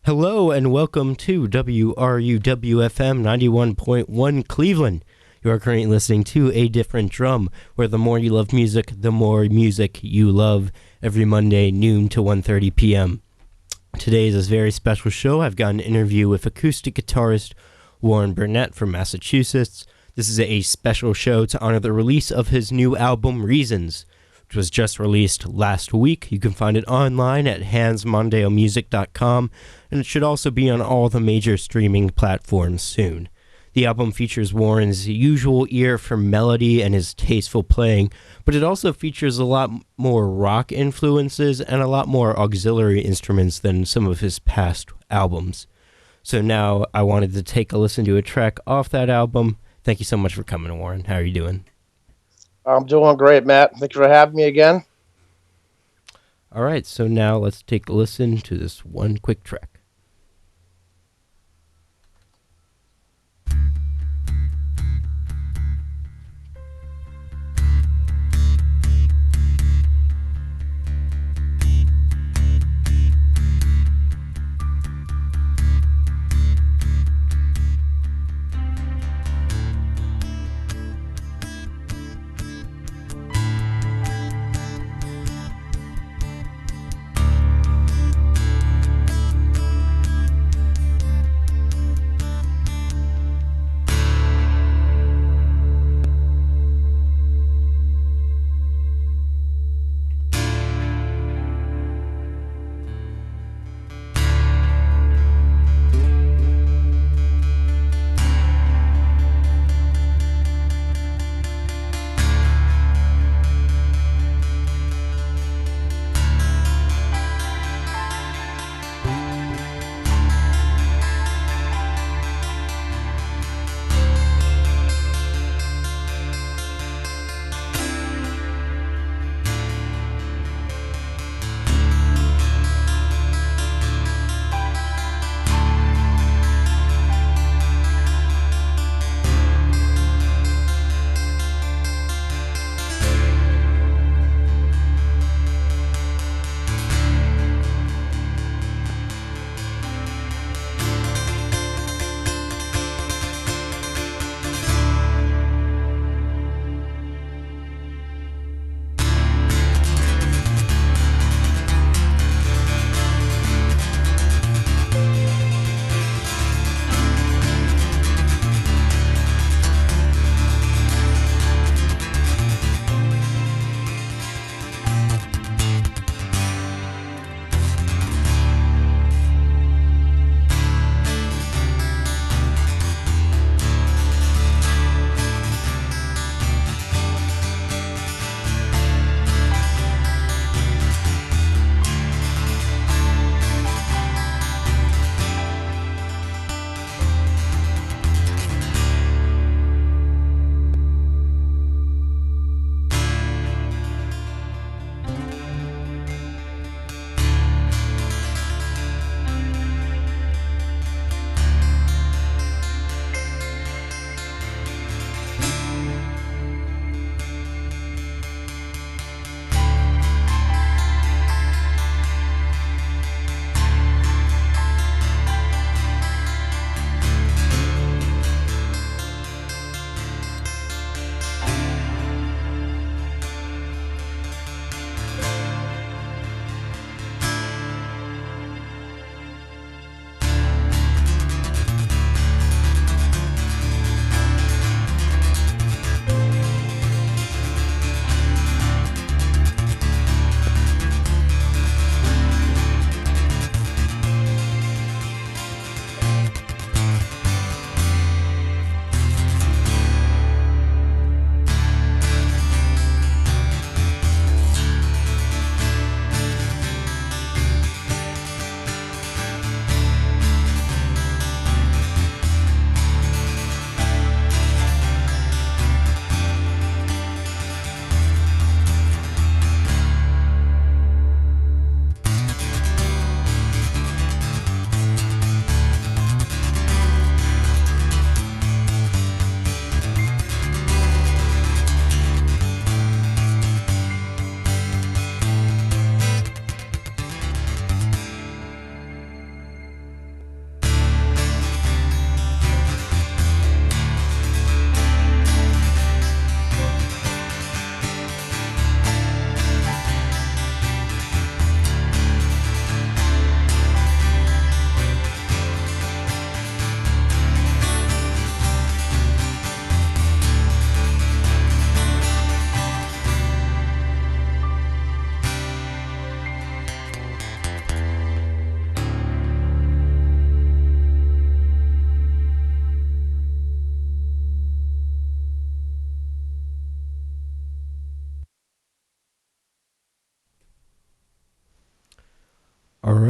Hello and welcome to WRUWFM 91.1 Cleveland. You are currently listening to A Different Drum, where the more you love music, the more music you love, every Monday, noon to 1:30 p.m. Today is a very special show. I've got an interview with acoustic guitarist Warren Burnett from Massachusetts. This is a special show to honor the release of his new album, Reasons, which was just released last week. You can find it online at hansmondeomusic.com, and it should also be on all the major streaming platforms soon. The album features Warren's usual ear for melody and his tasteful playing, but it also features a lot more rock influences and a lot more auxiliary instruments than some of his past albums. So now I wanted to take a listen to a track off that album. Thank you so much for coming, Warren. How are you doing? I'm doing great, Matt. Thank you for having me again. All right, so now let's take a listen to this one quick track.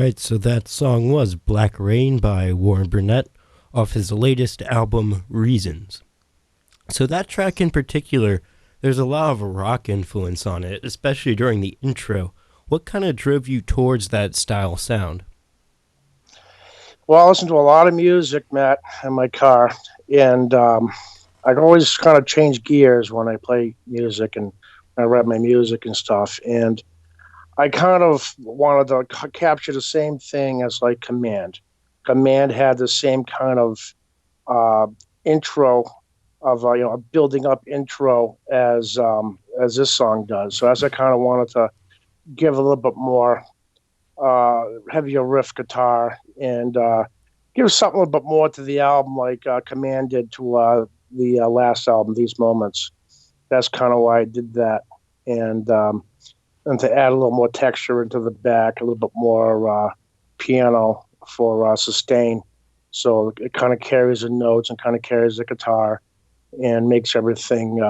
right, so that song was Black Rain by Warren Burnett off his latest album, Reasons. So that track in particular, there's a lot of rock influence on it, especially during the intro. What kind of drove you towards that style sound? Well, I listen to a lot of music, Matt, in my car, and I always kind of change gears when I play music and I write my music and stuff. And I kind of wanted to capture the same thing as like Command. Command had the same kind of uh, intro of a building up intro as this song does. So as I kind of wanted to give a little bit more heavier riff guitar and give something a little bit more to the album, like Command did to the last album, These Moments. That's kind of why I did that, and and to add a little more texture into the back, a little bit more piano for sustain, so it kind of carries the notes and kind of carries the guitar and makes everything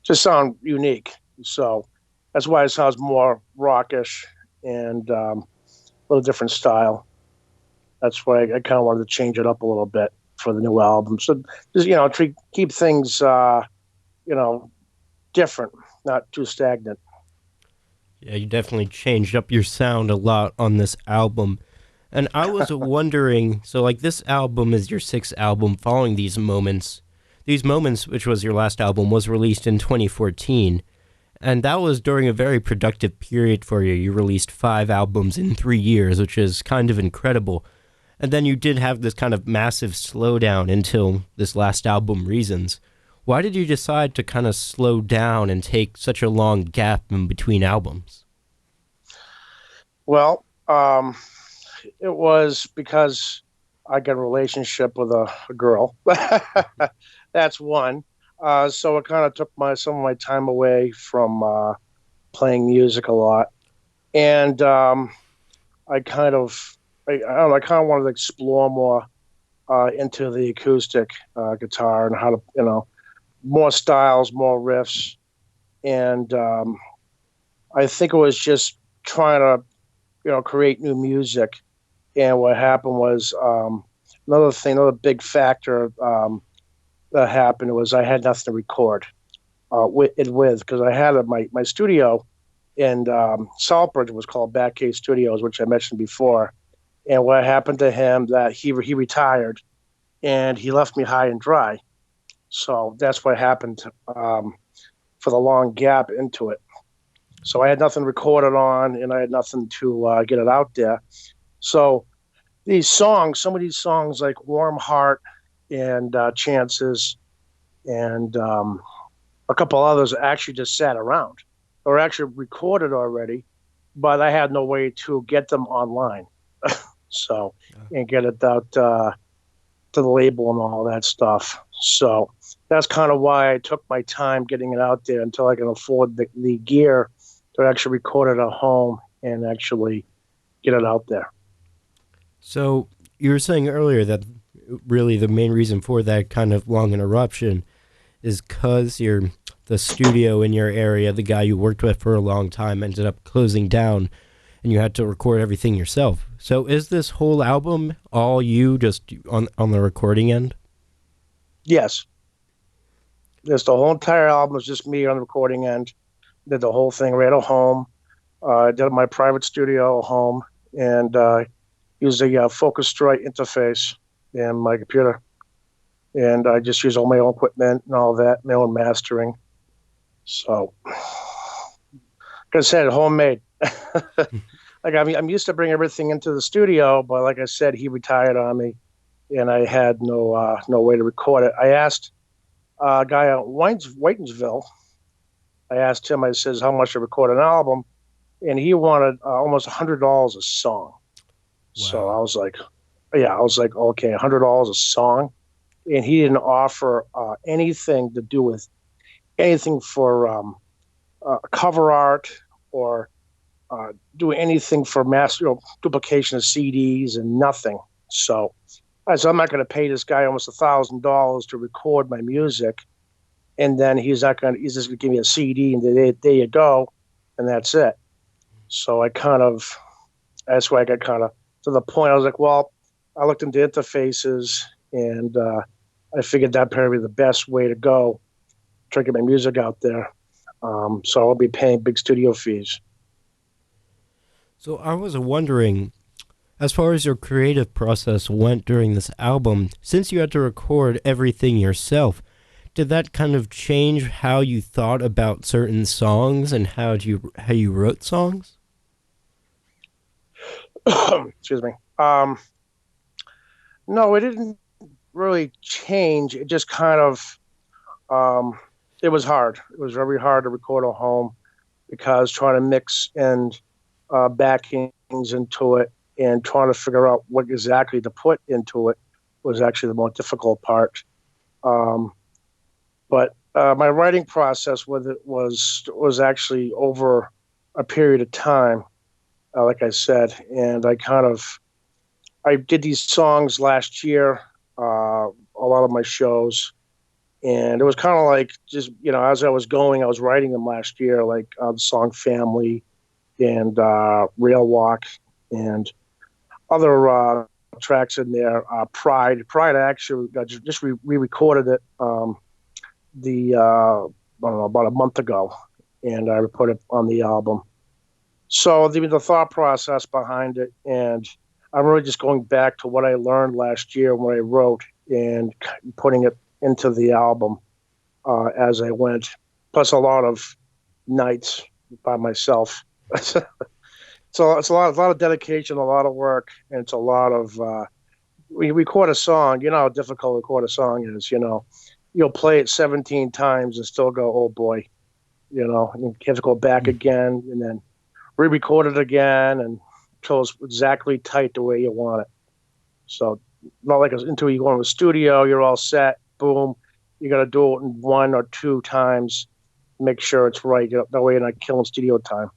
just sound unique. So that's why it sounds more rockish and a little different style. That's why I kind of wanted to change it up a little bit for the new album. So just keep things you know different, not too stagnant. Yeah, you definitely changed up your sound a lot on this album. And I was wondering, so like this album is your sixth album following These Moments. These Moments, which was your last album, was released in 2014. And that was during a very productive period for you. You released 5 albums in 3 years, which is kind of incredible. And then you did have this kind of massive slowdown until this last album, Reasons. Why did you decide to kind of slow down and take such a long gap in between albums? Well, it was because I got a relationship with a girl. That's one. So it kind of took my some of my time away from playing music a lot, and I kind of I don't know, I kind of wanted to explore more into the acoustic guitar and how to more styles, more riffs, and I think it was just trying to create new music. And what happened was another big factor that happened was I had nothing to record with because I had my studio in Saltbridge was called Back Cave Studios, which I mentioned before. And what happened to him that he retired and he left me high and dry. So that's what happened for the long gap into it. So I had nothing recorded on, and I had nothing to get it out there. So some of these songs like Warm Heart and Chances and a couple others actually just sat around or actually recorded already, but I had no way to get them online. So, and get it out to the label and all that stuff. So that's kind of why I took my time getting it out there until I can afford the gear to actually record it at home and actually get it out there. So you were saying earlier that really the main reason for that kind of long interruption is because the studio in your area, the guy you worked with for a long time, ended up closing down, and you had to record everything yourself. So is this whole album all you just on the recording end? Yes, just the whole entire album was just me on the recording end. Did the whole thing right at home. I did it in my private studio at home and used a Focusrite interface in my computer. And I just use all my own equipment and all that, my own mastering. So, like I said, homemade. Like I'm used to bring everything into the studio, but like I said, he retired on me, and I had no way to record it. I asked a guy at Whitensville. I asked him. I says, "How much to record an album?" And he wanted almost $100 a song. So Wow. I was like, okay, $100 a song, and he didn't offer anything to do with anything for cover art or do anything for mass duplication of CDs and nothing. So I said, I'm not going to pay this guy almost $1,000 to record my music, and then he's just going to give me a CD, and there you go, and that's it. So I kind of that's why I got kind of to the point. I was like, well, I looked into interfaces, and I figured that'd probably be the best way to go, try to get my music out there. So I'll be paying big studio fees. So I was wondering, as far as your creative process went during this album, since you had to record everything yourself, did that kind of change how you thought about certain songs and how you wrote songs? Excuse me. No, it didn't really change. It just kind of um, it was hard. It was very hard to record at home because trying to mix and backings into it and trying to figure out what exactly to put into it was actually the more difficult part. Um, but my writing process with it was actually over a period of time, like I said, and I did these songs last year, a lot of my shows, and it was kind of like just as I was going, I was writing them last year, like the song "Family" and "Rail Walk" and other tracks in there. Pride. I actually just re-recorded it the I don't know, about a month ago, and I put it on the album. So the thought process behind it, and I'm really just going back to what I learned last year when I wrote and putting it into the album as I went. Plus a lot of nights by myself. So it's a lot of dedication, a lot of work, and it's a lot of. We record a song. You know how difficult record a song is. You'll play it 17 times and still go, oh boy. You have to go back again and then re-record it again and until it's exactly tight the way you want it. So not like until you go in the studio, you're all set. Boom, you got to do it in one or two times. Make sure it's right. That way you're not killing studio time.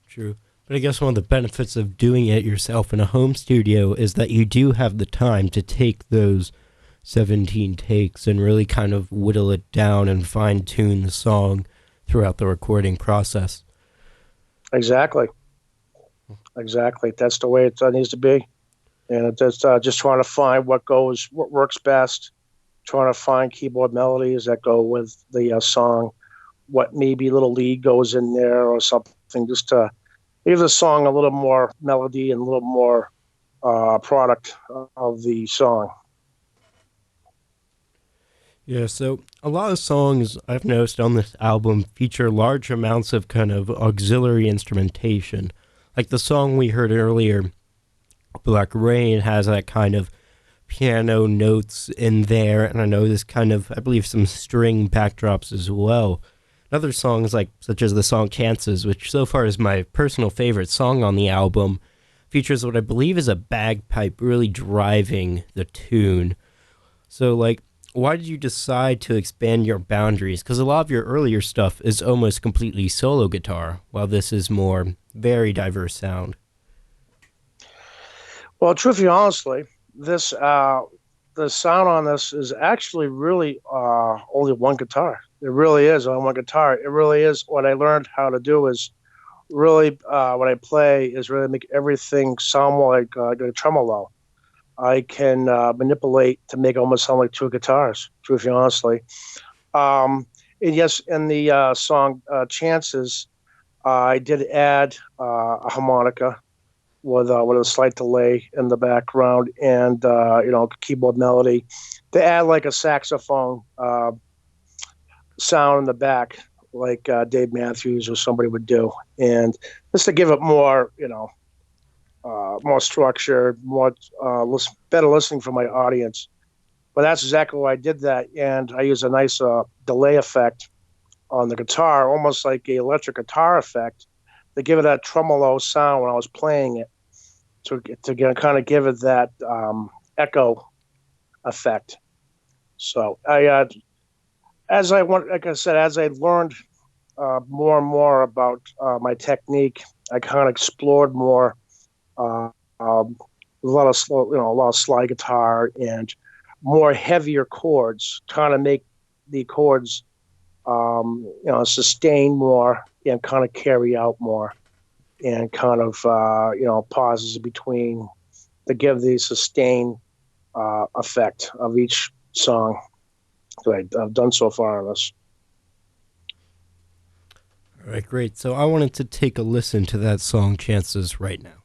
True. But I guess one of the benefits of doing it yourself in a home studio is that you do have the time to take those 17 takes and really kind of whittle it down and fine tune the song throughout the recording process. Exactly. That's the way it needs to be. And it's just trying to find what works best, trying to find keyboard melodies that go with the song, what maybe little lead goes in there or something, just to give the song a little more melody and a little more product of the song. Yeah, so a lot of songs I've noticed on this album feature large amounts of kind of auxiliary instrumentation. Like the song we heard earlier, Black Rain, has that kind of piano notes in there, and I know this kind of, I believe, some string backdrops as well. Other songs, like such as the song Chances, which so far is my personal favorite song on the album, features what I believe is a bagpipe really driving the tune. So, like, why did you decide to expand your boundaries? Because a lot of your earlier stuff is almost completely solo guitar, while this is more very diverse sound. Well, truthfully, honestly, this the sound on this is actually really only one guitar. It really is on one guitar. It really is. What I learned how to do is really what I play is really make everything sound more like a tremolo. I can manipulate to make it almost sound like two guitars. Truthfully, honestly, and yes, in the song "Chances," I did add a harmonica with a slight delay in the background and keyboard melody to add like a saxophone sound in the back, like Dave Matthews or somebody would do, and just to give it more more structure, more better listening for my audience. But that's exactly why I did that, and I use a nice delay effect on the guitar, almost like a electric guitar effect, to give it that tremolo sound when I was playing it, to kind of give it that echo effect. So as I went, like I said, as I learned more and more about my technique, I kind of explored more. Uh, um, a lot of a lot of slide guitar and more heavier chords, trying to make the chords sustain more and kind of carry out more. and kind of pauses between to give the sustain effect of each song that I've done so far on this. All right, great. So I wanted to take a listen to that song, Chances, right now.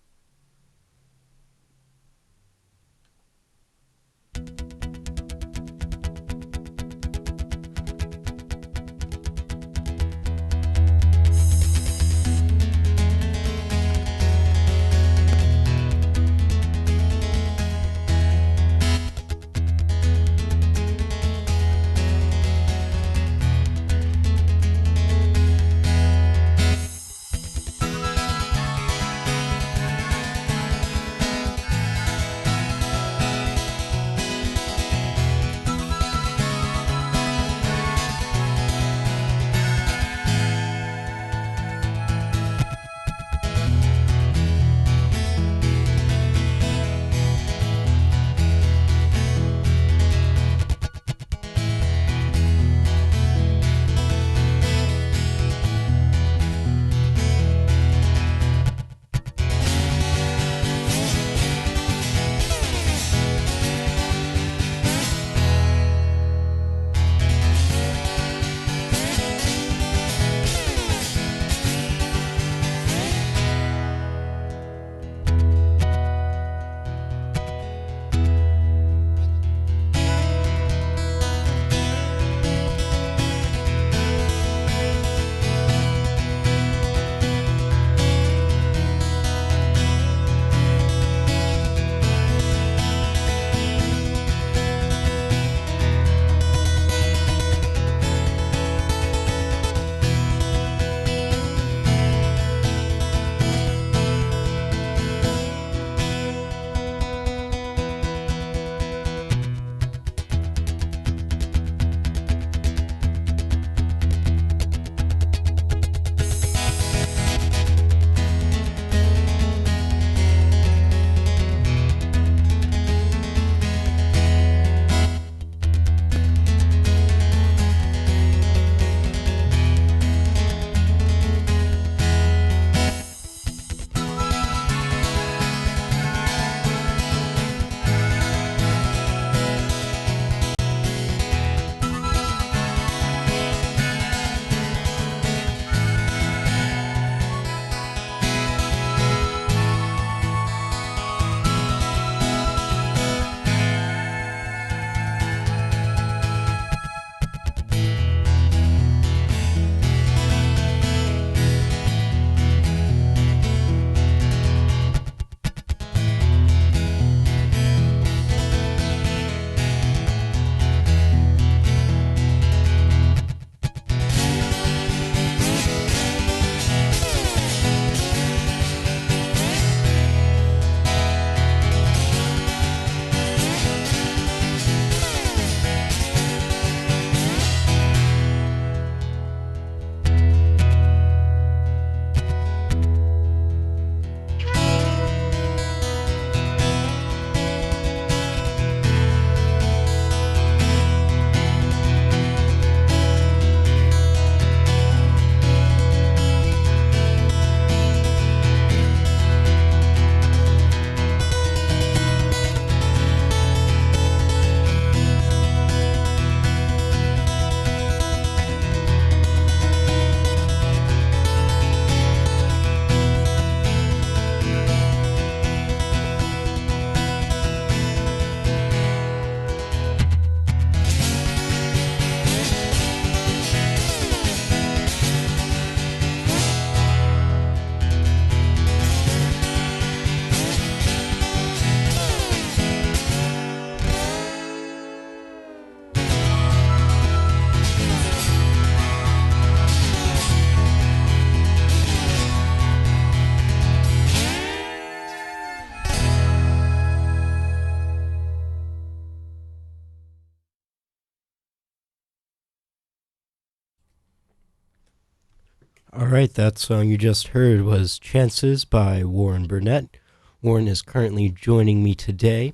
All right, that song you just heard was Chances by Warren Burnett. Warren is currently joining me today.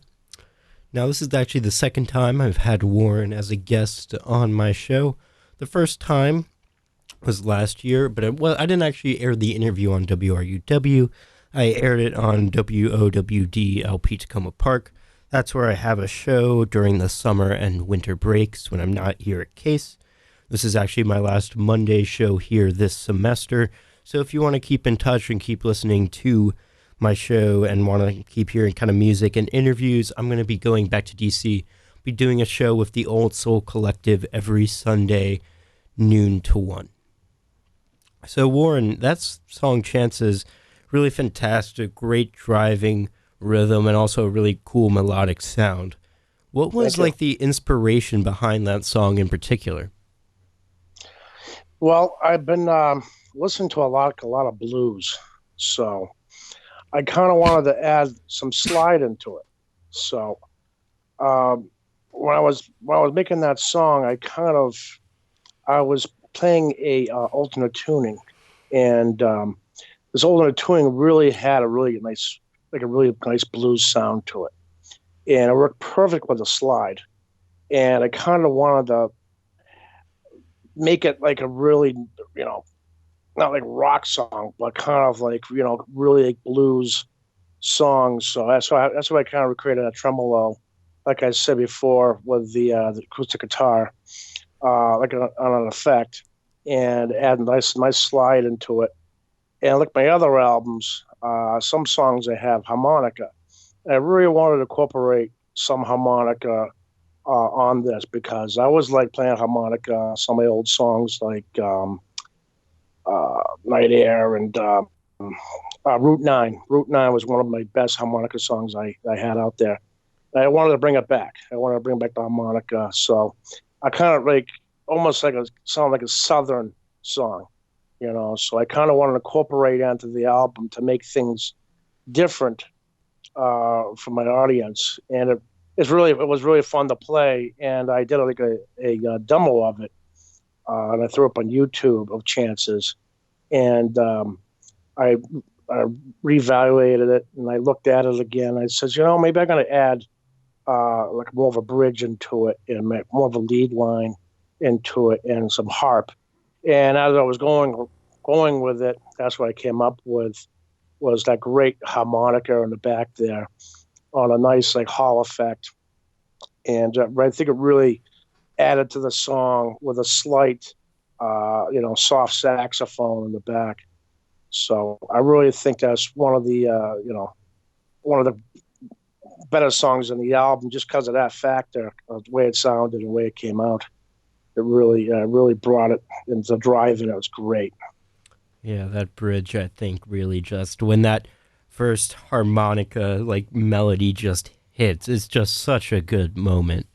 Now, this is actually the second time I've had Warren as a guest on my show. The first time was last year, but I didn't actually air the interview on WRUW. I aired it on WOWD LP Tacoma Park. That's where I have a show during the summer and winter breaks when I'm not here at Case. This is actually my last Monday show here this semester. So if you want to keep in touch and keep listening to my show and want to keep hearing kind of music and interviews, I'm going to be going back to DC. Be doing a show with the Old Soul Collective every Sunday, noon to 1. So Warren, that song Chances, really fantastic, great driving rhythm, and also a really cool melodic sound. What was like the inspiration behind that song in particular? Well, I've been listening to a lot of blues, so I kind of wanted to add some slide into it. So when I was making that song, I was playing a alternate tuning, and this alternate tuning really had a really nice blues sound to it, and it worked perfect with the slide. And I kind of wanted to make it like a really, not like rock song, but kind of like really like blues songs. So that's why I kind of created a tremolo, like I said before, with the acoustic guitar, on an effect, and add nice slide into it. And like my other albums, some songs I have harmonica. And I really wanted to incorporate some harmonica on this because I always like playing harmonica. Some of my old songs like Night Air and Route 9. Route 9 was one of my best harmonica songs I had out there. And I wanted to bring it back. I wanted to bring back the harmonica. So I kind of like almost like sound like a Southern song, So I kind of wanted to incorporate onto the album to make things different for my audience. And it was really fun to play. And I did like a demo of it. And I threw up on YouTube of Chances. And I reevaluated it and I looked at it again. I said, maybe I'm going to add like more of a bridge into it and more of a lead line into it and some harp. And as I was going with it, that's what I came up with was that great harmonica in the back there on a nice like hall effect. And I think it really added to the song with a slight, soft saxophone in the back. So I really think that's one of the better songs in the album, just because of that factor of the way it sounded and the way it came out. It really brought it into the drive, and it was great. Yeah, that bridge, I think, really just when that first harmonica like melody just hits, it's just such a good moment.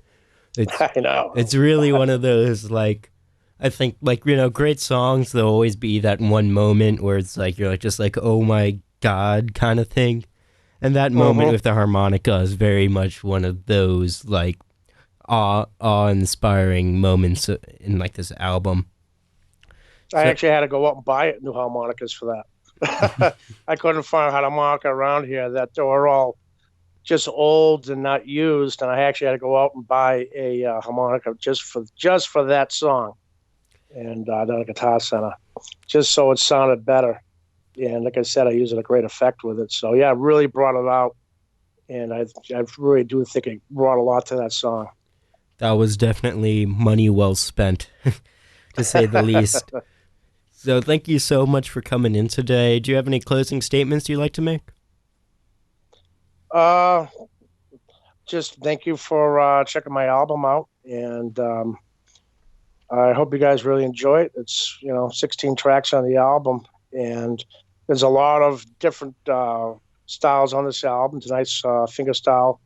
I know. It's really one of those like I think like great songs. There'll always be that one moment where it's like you're like just like oh my god kind of thing, and that moment with the harmonica is very much one of those like awe-inspiring moments in like this album. I actually had to go out and buy new harmonicas for that. I couldn't find a harmonica around here that were all just old and not used, and I actually had to go out and buy a harmonica just for that song, and down at Guitar Center, just so it sounded better. And like I said, I used a great effect with it. So yeah, I really brought it out, and I really do think it brought a lot to that song. That was definitely money well spent, to say the least. So thank you so much for coming in today. Do you have any closing statements you'd like to make? Just thank you for checking my album out, and I hope you guys really enjoy it. It's 16 tracks on the album, and there's a lot of different styles on this album. Tonight's fingerstyle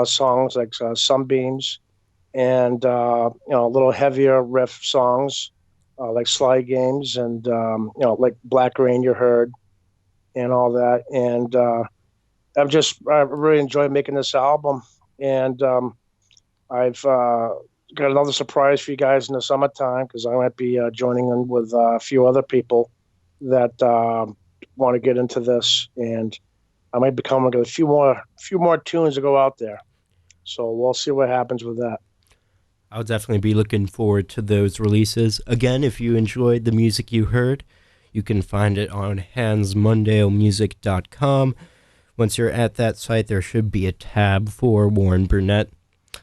songs like Sunbeams, and a little heavier riff songs like Slide Games, and like Black Rain you heard, and all that. And I really enjoy making this album, and I've got another surprise for you guys in the summertime because I might be joining in with a few other people that want to get into this, and I might be coming with a few more tunes to go out there. So we'll see what happens with that. I'll definitely be looking forward to those releases. Again, if you enjoyed the music you heard, you can find it on hansmondeomusic.com. Once you're at that site, there should be a tab for Warren Burnett.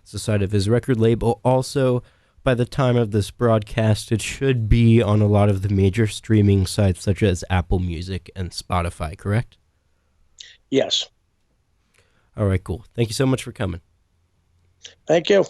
It's the site of his record label. Also, by the time of this broadcast, it should be on a lot of the major streaming sites such as Apple Music and Spotify, correct? Yes. All right, cool. Thank you so much for coming. Thank you.